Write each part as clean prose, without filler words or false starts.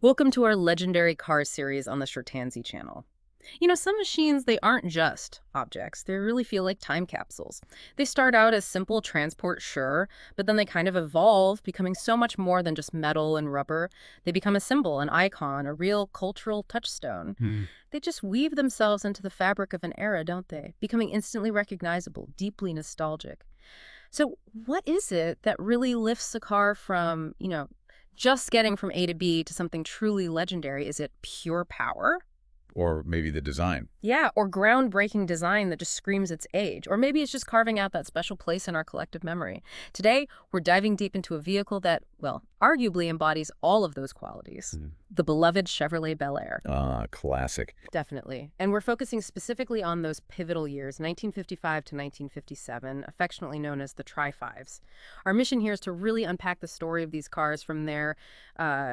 Welcome to our legendary car series on the Shertanzi channel. Some machines, they aren't just objects. They really feel like time capsules. They start out as simple transport, sure, but then they kind of evolve, becoming so much more than just metal and rubber. They become a symbol, an icon, a real cultural touchstone. Hmm. They just weave themselves into the fabric of an era, don't they? Becoming instantly recognizable, deeply nostalgic. So, what is it that really lifts a car from, just getting from A to B to something truly legendary? Is it pure power? Or maybe the design. Yeah, or groundbreaking design that just screams its age. Or maybe it's just carving out that special place in our collective memory. Today, we're diving deep into a vehicle that, well, arguably embodies all of those qualities. Mhm. The beloved Chevrolet Bel Air. Ah, classic. Definitely. And we're focusing specifically on those pivotal years, 1955 to 1957, affectionately known as the Tri-Fives. Our mission here is to really unpack the story of these cars from their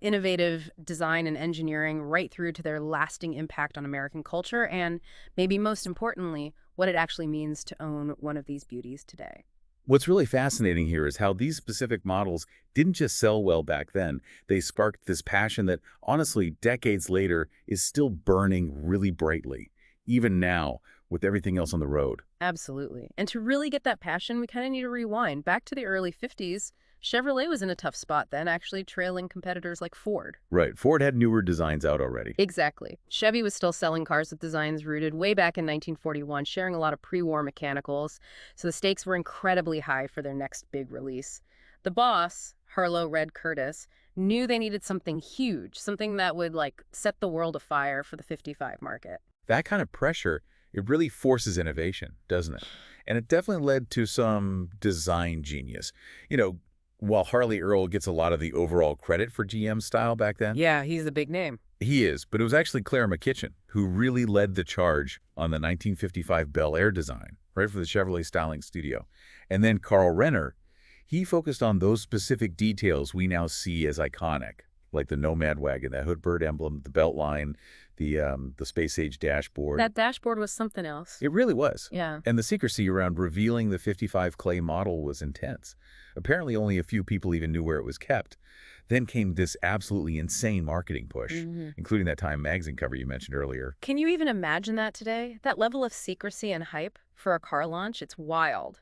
innovative design and engineering right through to their lasting impact on American culture, and maybe most importantly, what it actually means to own one of these beauties today. What's really fascinating here is how these specific models didn't just sell well back then. They sparked this passion that, honestly, decades later is still burning really brightly, even now with everything else on the road. Absolutely. And to really get that passion, we kind of need to rewind back to the early 50s. Chevrolet was in a tough spot then, actually trailing competitors like Ford. Right, Ford had newer designs out already. Exactly. Chevy was still selling cars with designs rooted way back in 1941, sharing a lot of pre-war mechanicals, so the stakes were incredibly high for their next big release. The boss, Harlow Red Curtis, knew they needed something huge, something that would, set the world afire for the 55 market. That kind of pressure, it really forces innovation, doesn't it? And it definitely led to some design genius. You know, while Harley Earl gets a lot of the overall credit for GM style back then, Yeah, he's a big name. he is, but it was actually Claire McKitchen who really led the charge on the 1955 Bel Air design, right for the Chevrolet styling studio. And then Carl Renner, he focused on those specific details we now see as iconic, like the Nomad wagon, that hoodbird emblem, the belt line, the space-age dashboard. That dashboard was something else. It really was. Yeah. And the secrecy around revealing the 55 clay model was intense. Apparently only a few people even knew where it was kept. Then came this absolutely insane marketing push, including that Time magazine cover you mentioned earlier. Can you even imagine that today? That level of secrecy and hype for a car launch? It's wild.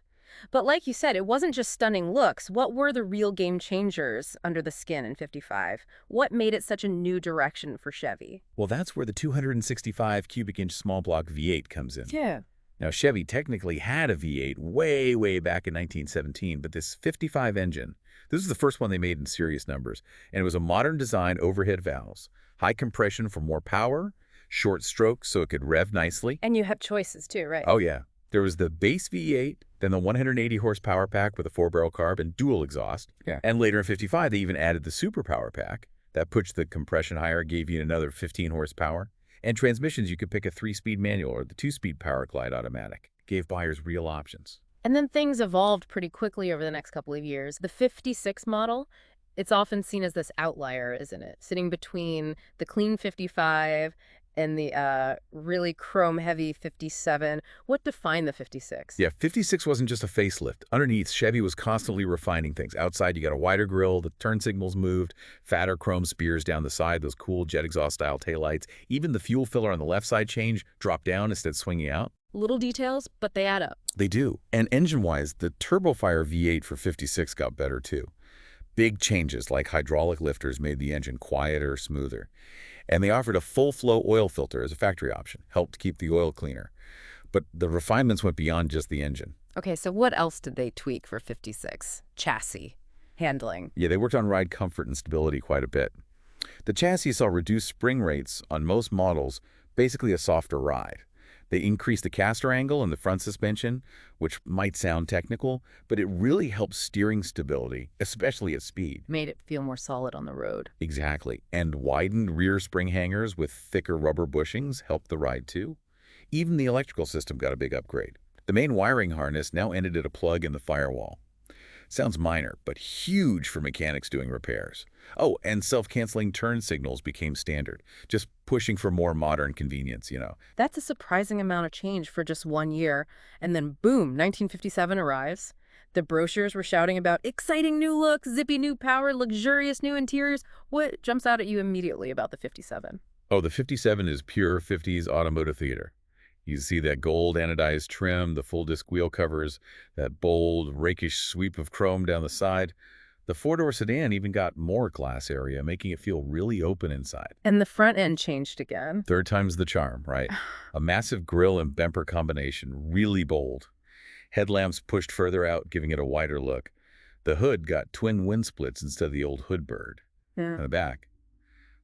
But like you said, it wasn't just stunning looks. What were the real game changers under the skin in 55? What made it such a new direction for Chevy? Well, that's where the 265 cubic inch small block V8 comes in. Yeah. Now, Chevy technically had a V8 way, way back in 1917, but this 55 engine, this is the first one they made in serious numbers, and it was a modern design overhead valves, high compression for more power, short strokes so it could rev nicely. And you have choices too, right? Oh yeah, there was the base V8, then the 180 horsepower pack with a 4-barrel carb and dual exhaust. Yeah. And later in 55, they even added the super power pack. That pushed the compression higher, gave you another 15 horsepower. And transmissions, you could pick a 3-speed manual or the 2-speed Powerglide automatic. Gave buyers real options. And then things evolved pretty quickly over the next couple of years. The 56 model, it's often seen as this outlier, isn't it? Sitting between the clean 55 and the really chrome-heavy 57. What defined the 56? Yeah, 56 wasn't just a facelift. Underneath, Chevy was constantly refining things. Outside, you got a wider grille, the turn signals moved, fatter chrome spears down the side, those cool jet exhaust-style taillights. Even the fuel filler on the left side changed, dropped down instead of swinging out. Little details, but they add up. They do. And engine-wise, the turbofire V8 for 56 got better too. Big changes like hydraulic lifters made the engine quieter, smoother. And they offered a full-flow oil filter as a factory option, helped keep the oil cleaner. But the refinements went beyond just the engine. Okay, so what else did they tweak for 56? Chassis, handling. Yeah, they worked on ride comfort and stability quite a bit. The chassis saw reduced spring rates on most models, basically a softer ride. They increased the caster angle in the front suspension, which might sound technical, but it really helps steering stability, especially at speed. Made it feel more solid on the road. Exactly. And widened rear spring hangers with thicker rubber bushings helped the ride too. Even the electrical system got a big upgrade. The main wiring harness now ended at a plug in the firewall. Sounds minor, but huge for mechanics doing repairs. Oh, and self-canceling turn signals became standard, just pushing for more modern convenience, you know. That's a surprising amount of change for just 1 year. And then boom, 1957 arrives. The brochures were shouting about exciting new looks, zippy new power, luxurious new interiors. What jumps out at you immediately about the 57? Oh, the 57 is pure 50s automotive theater. You see that gold anodized trim, the full disc wheel covers, that bold, rakish sweep of chrome down the side. The four-door sedan even got more glass area, making it feel really open inside. And the front end changed again. Third time's the charm, right? A massive grille and bumper combination, really bold. Headlamps pushed further out, giving it a wider look. The hood got twin wind splits instead of the old hood bird. Yeah. On the back,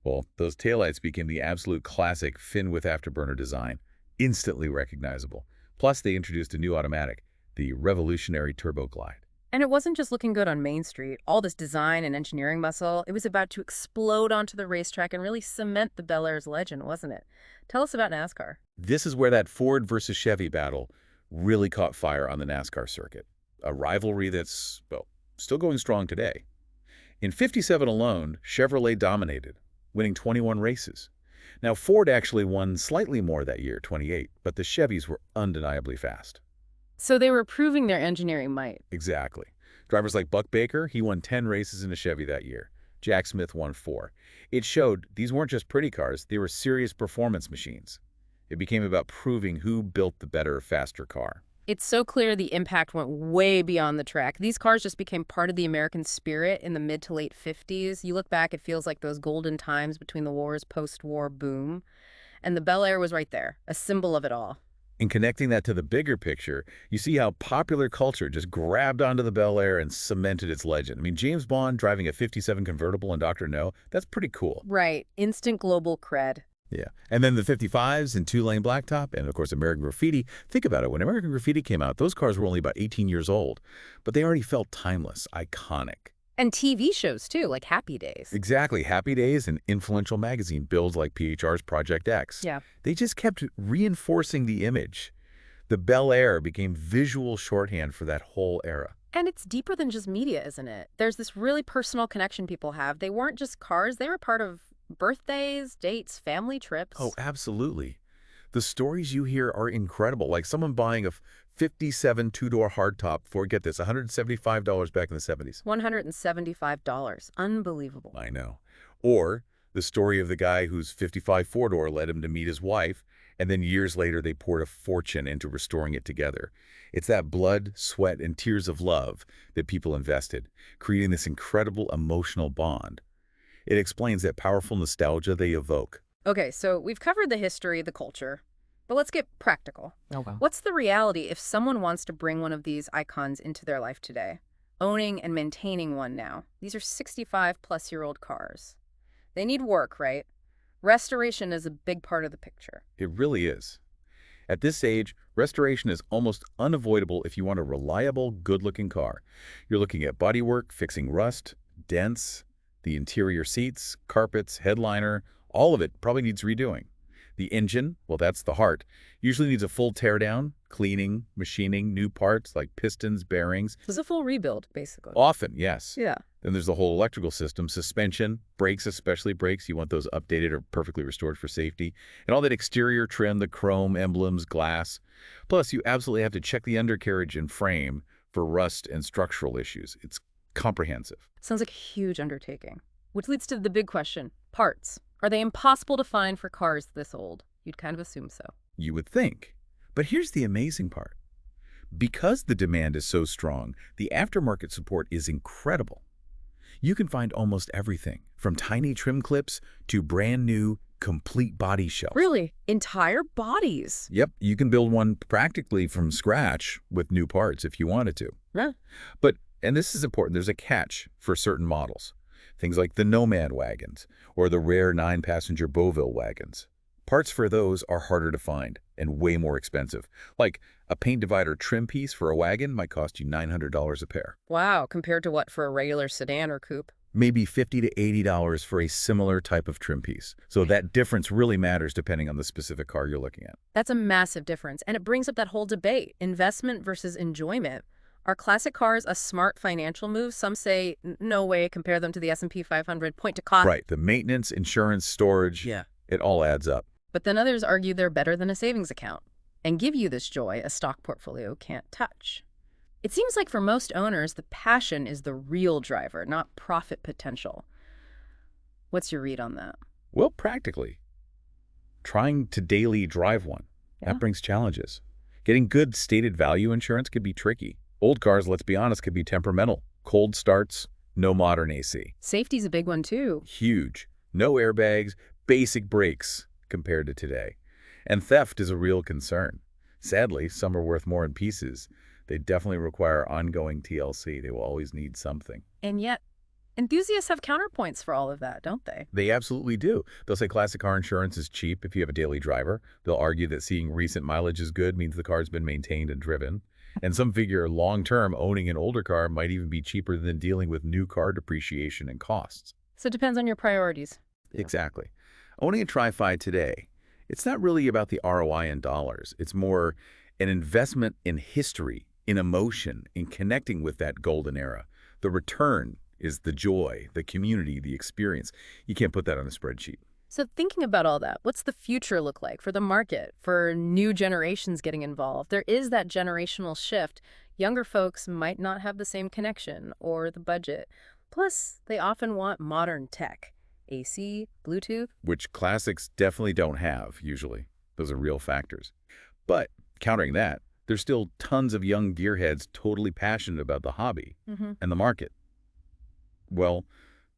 well, those taillights became the absolute classic fin with afterburner design, instantly recognizable. Plus, they introduced a new automatic, the revolutionary Turboglide. And it wasn't just looking good on Main Street. All this design and engineering muscle, it was about to explode onto the racetrack and really cement the Bel Air's legend, wasn't it? Tell us about NASCAR. This is where that Ford versus Chevy battle really caught fire on the NASCAR circuit, a rivalry that's, well, still going strong today. In '57 alone, Chevrolet dominated, winning 21 races. Now, Ford actually won slightly more that year, 28, but the Chevys were undeniably fast. So they were proving their engineering might. Exactly. Drivers like Buck Baker, he won 10 races in a Chevy that year. Jack Smith won 4. It showed these weren't just pretty cars, they were serious performance machines. It became about proving who built the better, faster car. It's so clear the impact went way beyond the track. These cars just became part of the American spirit in the mid to late 50s. You look back, it feels like those golden times between the wars, post-war boom. And the Bel Air was right there, a symbol of it all. In connecting that to the bigger picture, you see how popular culture just grabbed onto the Bel Air and cemented its legend. I mean, James Bond driving a '57 convertible in Dr. No, that's pretty cool. Right. Instant global cred. Yeah. And then the 55s and two-lane blacktop and, of course, American Graffiti. Think about it. When American Graffiti came out, those cars were only about 18 years old, but they already felt timeless, iconic. And TV shows, too, like Happy Days. Exactly. Happy Days and influential magazine builds like PHR's Project X. Yeah. They just kept reinforcing the image. The Bel Air became visual shorthand for that whole era. And it's deeper than just media, isn't it? There's this really personal connection people have. They weren't just cars. They were part of birthdays, dates, family trips. Oh, absolutely. The stories you hear are incredible. Like someone buying a '57 two-door hardtop for, get this, $175 back in the '70s. $175. Unbelievable. I know. Or the story of the guy whose '55 four-door led him to meet his wife, and then years later they poured a fortune into restoring it together. It's that blood, sweat, and tears of love that people invested, creating this incredible emotional bond. It explains that powerful nostalgia they evoke. Okay, so we've covered the history, the culture, but let's get practical. Okay. What's the reality if someone wants to bring one of these icons into their life today? Owning and maintaining one now. These are 65-plus-year-old cars. They need work, right? Restoration is a big part of the picture. It really is. At this age, restoration is almost unavoidable if you want a reliable, good-looking car. You're looking at bodywork, fixing rust, dents, the interior seats, carpets, headliner, all of it probably needs redoing. The engine, well, that's the heart, usually needs a full teardown, cleaning, machining, new parts like pistons, bearings. It's a full rebuild, basically. Often, yes. Yeah. Then there's the whole electrical system, suspension, brakes, especially brakes. You want those updated or perfectly restored for safety. And all that exterior trim, the chrome, emblems, glass. Plus, you absolutely have to check the undercarriage and frame for rust and structural issues. It's comprehensive. Sounds like a huge undertaking. Which leads to the big question. Parts. Are they impossible to find for cars this old? You'd kind of assume so. You would think. But here's the amazing part. Because the demand is so strong, the aftermarket support is incredible. You can find almost everything, from tiny trim clips to brand new, complete body shells. Really? Entire bodies? Yep, you can build one practically from scratch with new parts if you wanted to. Huh? But, and this is important, there's a catch for certain models. Things like the Nomad wagons or the rare 9-passenger Beauville wagons. Parts for those are harder to find and way more expensive. Like a paint divider trim piece for a wagon might cost you $900 a pair. Wow, compared to what for a regular sedan or coupe? Maybe $50 to $80 for a similar type of trim piece. So that difference really matters depending on the specific car you're looking at. That's a massive difference, and it brings up that whole debate, investment versus enjoyment. Are classic cars a smart financial move? Some say, no way, compare them to the S&P 500, point to cost. Right, the maintenance, insurance, storage, it all adds up. But then others argue they're better than a savings account and give you this joy a stock portfolio can't touch. It seems like for most owners, the passion is the real driver, not profit potential. What's your read on that? Well, practically, trying to daily drive one, that Yeah. brings challenges. Getting good stated value insurance could be tricky. Old cars, let's be honest, could be temperamental. Cold starts, no modern AC. Safety's a big one, too. Huge. No airbags, basic brakes compared to today. And theft is a real concern. Sadly, some are worth more in pieces. They definitely require ongoing TLC. They will always need something. And yet, enthusiasts have counterpoints for all of that, don't they? They absolutely do. They'll say classic car insurance is cheap if you have a daily driver. They'll argue that seeing recent mileage is good means the car's been maintained and driven. And some figure long-term owning an older car might even be cheaper than dealing with new car depreciation and costs. So it depends on your priorities. Exactly. Owning a Tri-Fi today, it's not really about the ROI in dollars. It's more an investment in history, in emotion, in connecting with that golden era. The return is the joy, the community, the experience. You can't put that on a spreadsheet. So thinking about all that, what's the future look like for the market, for new generations getting involved? There is that generational shift. Younger folks might not have the same connection or the budget. Plus, they often want modern tech. AC, Bluetooth. Which classics definitely don't have, usually. Those are real factors. But countering that, there's still tons of young gearheads totally passionate about the hobby and the market. Well,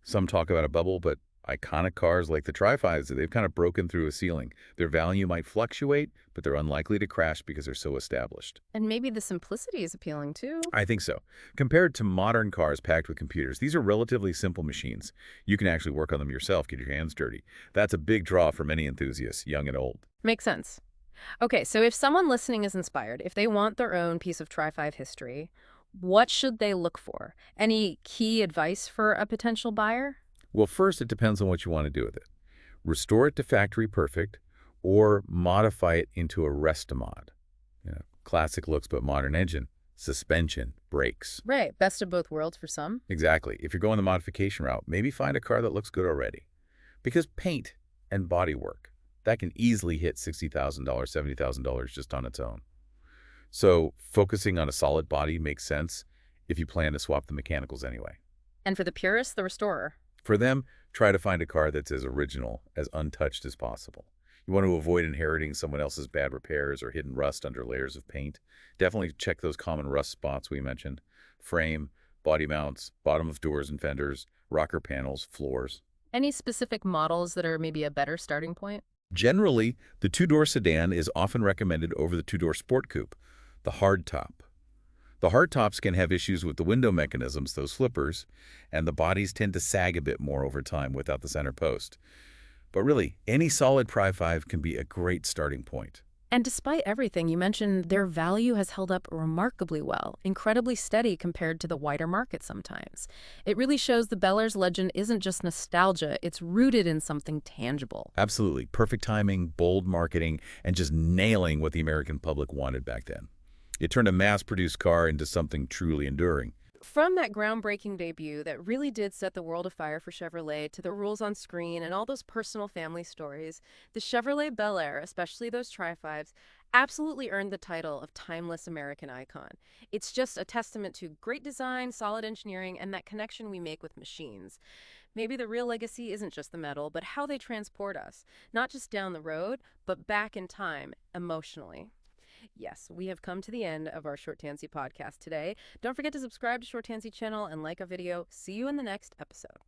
some talk about a bubble, but iconic cars like the Tri-Fis, they've kind of broken through a ceiling. Their value might fluctuate, but they're unlikely to crash because they're so established. And maybe the simplicity is appealing too. I think so. Compared to modern cars packed with computers, these are relatively simple machines. You can actually work on them yourself, get your hands dirty. That's a big draw for many enthusiasts, young and old. Makes sense. Okay, so if someone listening is inspired, if they want their own piece of Tri-5 history, what should they look for? Any key advice for a potential buyer? Well, first, it depends on what you want to do with it. Restore it to factory perfect or modify it into a Restomod. Classic looks but modern engine, suspension, brakes. Right, best of both worlds for some. Exactly. If you're going the modification route, maybe find a car that looks good already. Because paint and bodywork, that can easily hit $60,000, $70,000 just on its own. So focusing on a solid body makes sense if you plan to swap the mechanicals anyway. And for the purist, the restorer. For them, try to find a car that's as original, as untouched as possible. You want to avoid inheriting someone else's bad repairs or hidden rust under layers of paint. Definitely check those common rust spots we mentioned. Frame, body mounts, bottom of doors and fenders, rocker panels, floors. Any specific models that are maybe a better starting point? Generally, the two-door sedan is often recommended over the two-door sport coupe, the hardtop. The hardtops can have issues with the window mechanisms, those flippers, and the bodies tend to sag a bit more over time without the center post. But really, any solid Tri-5 can be a great starting point. And despite everything, you mentioned their value has held up remarkably well, incredibly steady compared to the wider market sometimes. It really shows the Bel Air's legend isn't just nostalgia, it's rooted in something tangible. Absolutely. Perfect timing, bold marketing, and just nailing what the American public wanted back then. It turned a mass-produced car into something truly enduring. From that groundbreaking debut that really did set the world afire for Chevrolet to the rules on screen and all those personal family stories, the Chevrolet Bel Air, especially those Tri-5s, absolutely earned the title of timeless American icon. It's just a testament to great design, solid engineering, and that connection we make with machines. Maybe the real legacy isn't just the metal, but how they transport us, not just down the road, but back in time, emotionally. Yes, we have come to the end of our Short Tansy podcast today. Don't forget to subscribe to Short Tansy channel and like our video. See you in the next episode.